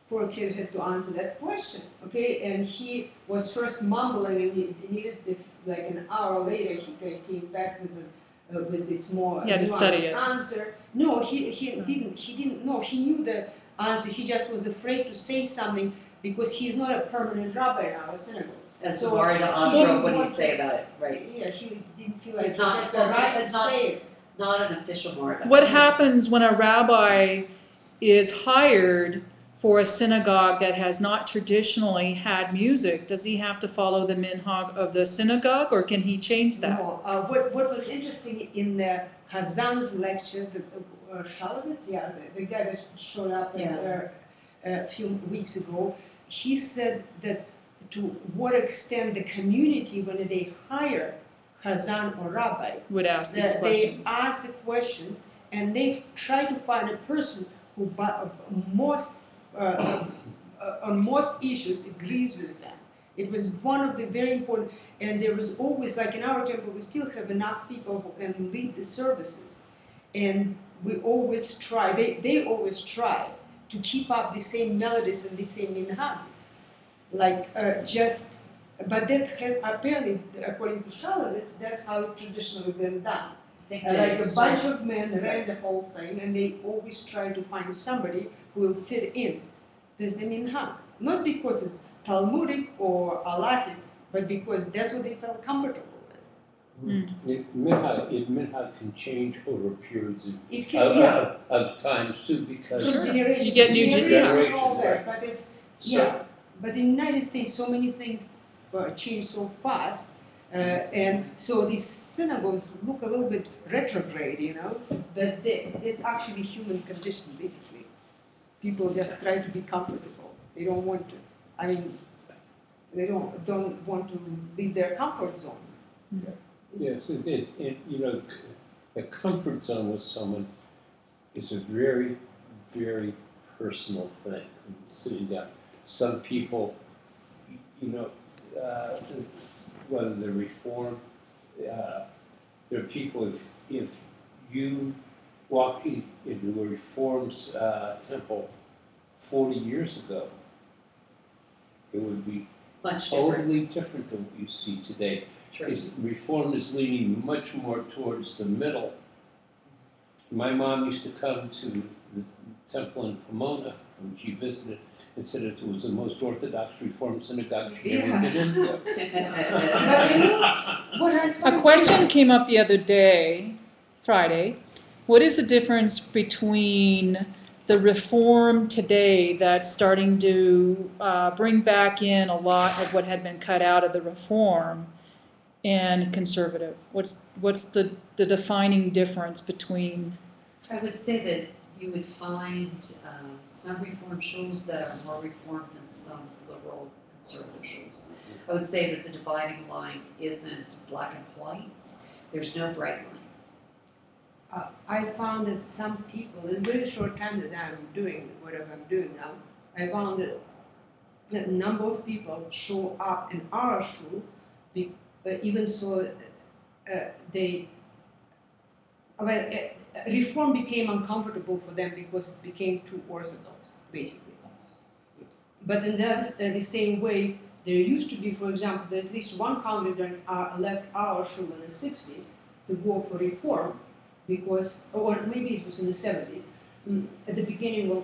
poor kid had to answer that question, okay? And he was first mumbling, and he needed like an hour later, he came back with this more He had to study it. answer. No, he didn't know. He knew the answer. He just was afraid to say something because he's not a permanent rabbi in our synagogue. As So the Marida he Andro, didn't what do you want say about it? Right. Yeah, he didn't feel like It's he not- had the right it's to not- say it. Not an official Marida. What happens when a rabbi is hired for a synagogue that has not traditionally had music? Does he have to follow the minhag of the synagogue, or can he change that? No, what was interesting in the Hazan's lecture, Shalovitz, the guy that showed up a few weeks ago, he said that to what extent the community, when they hire Hazan or rabbi, Would ask these that questions. they ask the questions and they try to find a person who on most issues agrees with them. It was one of the very important, and there was always, like in our temple, we still have enough people who can lead the services. And we always try, they always try to keep up the same melodies and the same minhag. But that apparently, according to Shalovitz, that's how it traditionally been done. I think that Like a it's bunch of men ran the whole thing, and they always try to find somebody who will fit in with the minhag. Not because it's Talmudic or Alahic, but because that's what they felt comfortable with. Minhag can change over periods It can, yeah, of times too, because from generation You get to new generation, all generations, that. right. But it's, So- yeah. But in the United States, so many things change so fast, and so these synagogues look a little bit retrograde, you know. But it's actually human condition, basically. People just try to be comfortable. They don't want to. I mean, they don't want to leave their comfort zone. Yes, a comfort zone with someone is a very, very personal thing. Sitting down, some people, whether they're Reform, there are people. If you walk into a Reform's temple 40 years ago, it would be much different. totally different than what you see today. True. Reform is leaning much more towards the middle. My mom used to come to the temple in Pomona when she visited and said it was the most Orthodox Reform synagogue she'd ever been into. But you know what I A find question came up the other day, Friday. What is the difference between the reform today that's starting to bring back in a lot of what had been cut out of the reform and conservative? What's the defining difference between? I would say that you would find some reform shuls that are more reformed than some liberal conservative shuls. I would say that the dividing line isn't black and white. There's no bright line. I found that some people, in a very short time that I'm doing whatever I'm doing now, I found that a number of people show up in our shul, even so reform became uncomfortable for them because it became too orthodox, basically. But in the same way, there used to be, for example, that at least one congregant left our shul in the 60s to go for reform, because, or maybe it was in the 70s, at the beginning of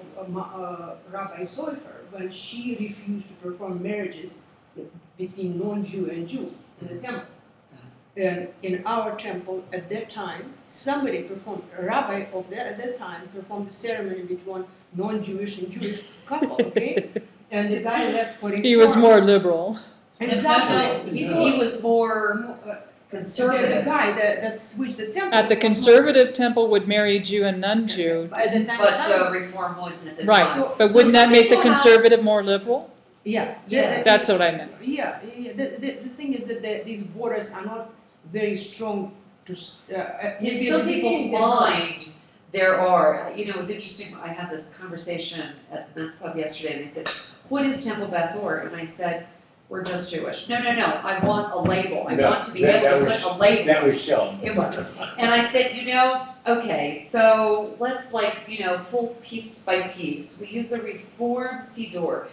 Rabbi Soifer, when she refused to perform marriages between non-Jew and Jew in the temple. And in our temple at that time, somebody performed, a rabbi of that at that time performed a ceremony between non-Jewish and Jewish couple, okay? And the guy left for reform. He was more liberal. Exactly. No. He was more The conservative. guy that switched the temple. At the conservative temple would marry Jew and non-Jew. At the time. But the reform wouldn't at the Right, time. So- but so wouldn't that some make the people have- conservative more liberal? Yeah. Yeah, That's what I meant. Yeah. The thing is that these borders are not very strong to. In some people's mind, there are, you know, it was interesting, I had this conversation at the men's club yesterday, and they said, what is Temple Beth Or? And I said, we're just Jewish. No, I want a label. I want to be able to put a label. That was Sheldon. It was. And I said, you know, okay, so let's pull piece by piece. We use a Reform Siddur,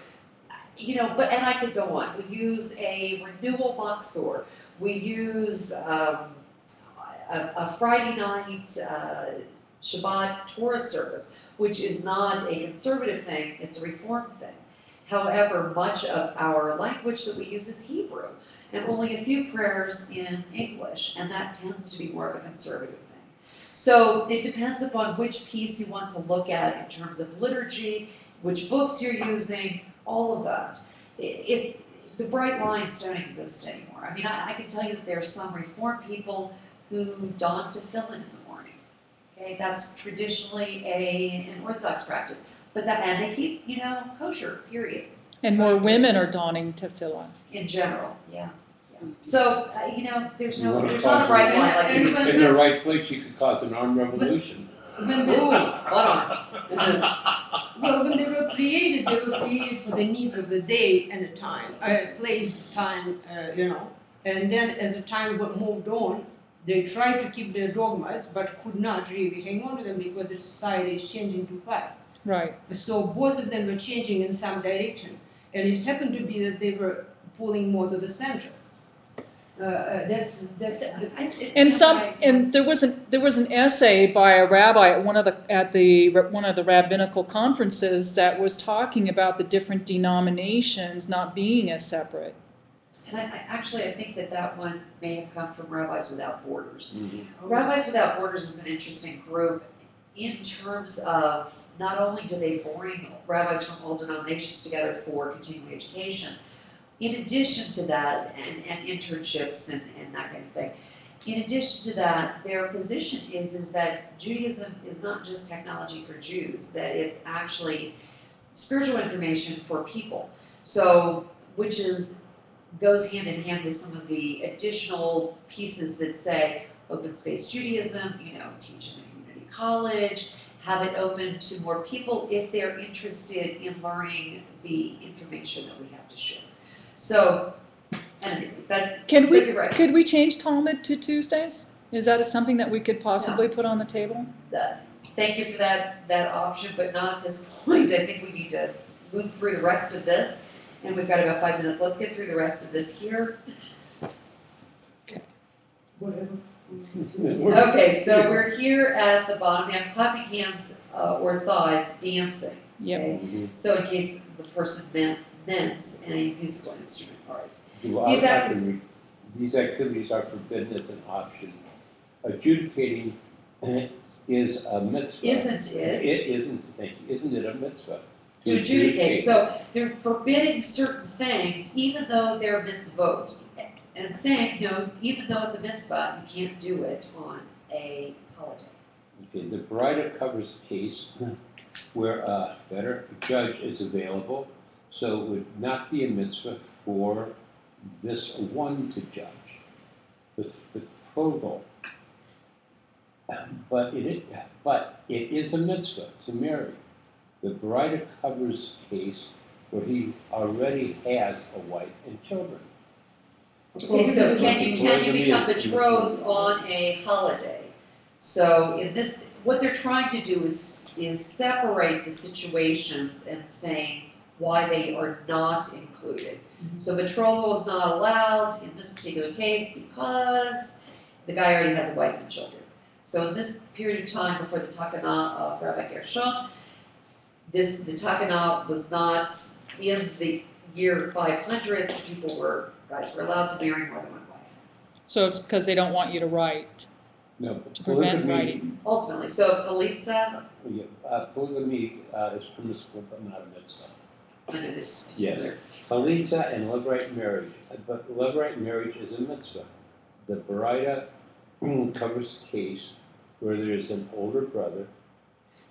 you know, and I could go on. We use a renewal Machzor. We use a Friday night Shabbat Torah service, which is not a conservative thing, it's a Reform thing. However, much of our language that we use is Hebrew, and only a few prayers in English, and that tends to be more of a conservative thing. So it depends upon which piece you want to look at in terms of liturgy, which books you're using, all of that. It's the bright lines don't exist anymore. I mean, I can tell you that there are some Reform people who don tefillin in the morning. Okay, that's traditionally an Orthodox practice. And they keep, you know, kosher, period. And more women are donning tefillah. In general, yeah. So, you know, there's not a cause bright line like and you when- In the right place, you could cause an armed revolution. When Ooh, the, one arm. well, when they were created for the needs of the day and the time, place, time, you know. And then as the time moved on, they tried to keep their dogmas, but could not really hang on to them because the society is changing too fast. Right. So both of them were changing in some direction, and it happened to be that they were pulling more to the center. That's And there was an essay by a rabbi at one of the rabbinical conferences that was talking about the different denominations not being as separate. And I think that one may have come from Rabbis Without Borders. Mm-hmm. Rabbis Without Borders is an interesting group in terms of not only do they bring rabbis from all denominations together for continuing education, in addition to that, and internships and that kind of thing, in addition to that, their position is that Judaism is not just technology for Jews, that it's actually spiritual information for people. So, which goes hand in hand with some of the additional pieces that say open space Judaism, you know, teach in a community college, have it open to more people if they're interested in learning the information that we have to share. So, and that Could right. we change Talmud to Tuesdays? Is that something that we could possibly put on the table? Thank you for that option, but not at this point. I think we need to move through the rest of this, and we've got about 5 minutes. Let's get through the rest of this here. whatever. Okay, so we're here at the bottom. We have clapping hands or thighs, dancing. Yep. Okay? Mhm. So in case the person mends any musical instrument. All right. These activities are forbidden as an option. Adjudicating is a mitzvah. Isn't it? Isn't it a mitzvah? To adjudicate. So they're forbidding certain things, even though they're mitzvot, and saying, no, even though it's a mitzvah, you can't do it on a holiday. Okay, the Beitzah covers a case where a better judge is available, so it would not be a mitzvah for this one to judge, the betrothal. But it is a mitzvah to marry. The Beitzah covers a case where he already has a wife and children. Okay, so can you become betrothed on a holiday? So in this, what they're trying to do is separate the situations and saying why they are not included. So betrothal is not allowed in this particular case because the guy already has a wife and children. So in this period of time before the Takana of Rabbi Gershon, the Takana was not in the year 500, so guys were allowed to marry more than one wife. So it's because they don't want you to write, No, to prevent polygamy- writing. Ultimately, so chalitza, Polygamy is permissible but not a mitzvah. under this Yes. particular. Chalitza and levirate marriage, but levirate marriage is a mitzvah. The Baraita covers the case where there is an older brother.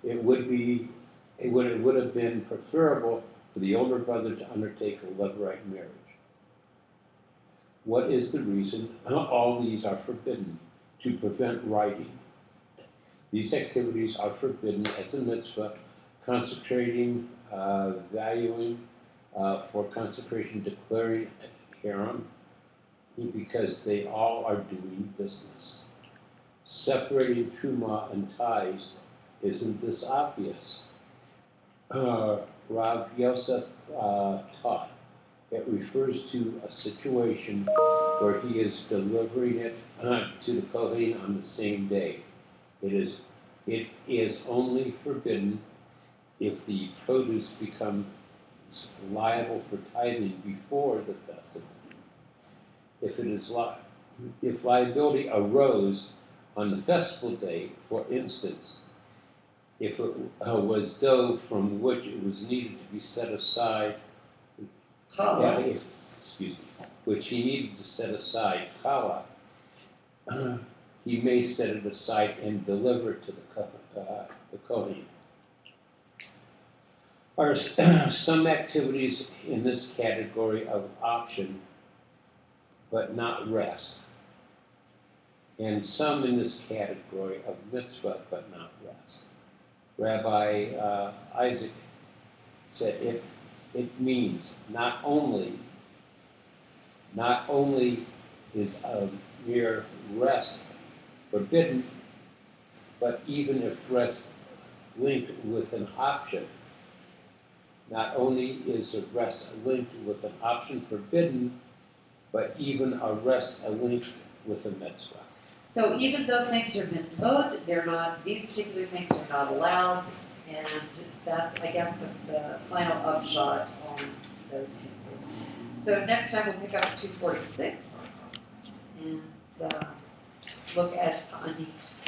It would have been preferable for the older brother to undertake a levirate marriage. What is the reason? All these are forbidden to prevent writing. These activities are forbidden as a mitzvah, consecrating, valuing, for consecration, declaring a harem, because they all are doing business. Separating truma and ties, isn't this obvious? Rav Yosef taught it refers to a situation where he is delivering it to the Kohen on the same day. It is only forbidden if the produce becomes liable for tithing before the festival. If liability arose on the festival day, for instance, if it was dough from which it was needed to be set aside, Challah. which he needed to set aside, challah, he may set it aside and deliver it to the Kohen. Are some activities in this category of option, but not rest, and some in this category of mitzvah, but not rest. Rabbi Isaac said it means not only is a mere rest forbidden, but even if rest linked with an option, not only is a rest linked with an option forbidden, but even a rest linked with a mitzvah. So even though things are mitzvot, these particular things are not allowed, and that's, I guess, the final upshot on those cases. So next time we'll pick up 246 and look at Ta'anit.